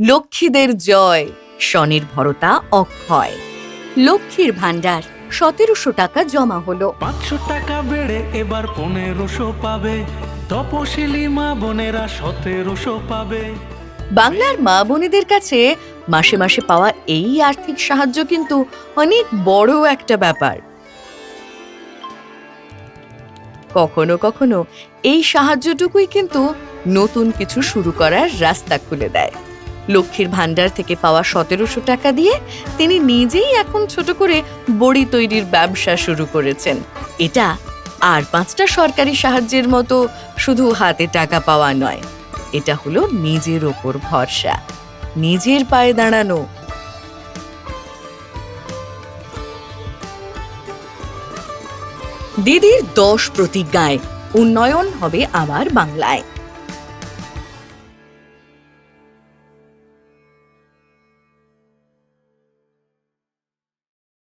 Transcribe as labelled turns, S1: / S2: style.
S1: লক্ষ্মীদের জয়, স্বনির্ভরতা অক্ষয়। লক্ষ্মীর ভান্ডার ১৭০০ টাকা জমা হলো।
S2: ৫০০ টাকা বেড়ে এবার ১৫০০ পাবে, তপশিলি মা বোনেরা ১৭০০ পাবে।
S1: বাংলার মা বোনেদের কাছে মাসে মাসে পাওয়া এই আর্থিক সাহায্য কিন্তু অনেক বড় একটা ব্যাপার। কখনো কখনো এই সাহায্যটুকুই কিন্তু নতুন কিছু শুরু করার রাস্তা খুলে দেয়। লক্ষ্মীর ভান্ডার থেকে পাওয়া ১৭০০ টাকা দিয়ে তিনি নিজেই এখন ছোট করে বড়ি তৈরির ব্যবসা শুরু করেছেন। এটা আর ৫টা সরকারি সাহায্যের মতো শুধু হাতে টাকা পাওয়া নয়, এটা হলো নিজের ওপর ভরসা, নিজের পায়ে দাঁড়ানো। দিদির ১০ প্রতিজ্ঞায় উন্নয়ন হবে আমার বাংলায়।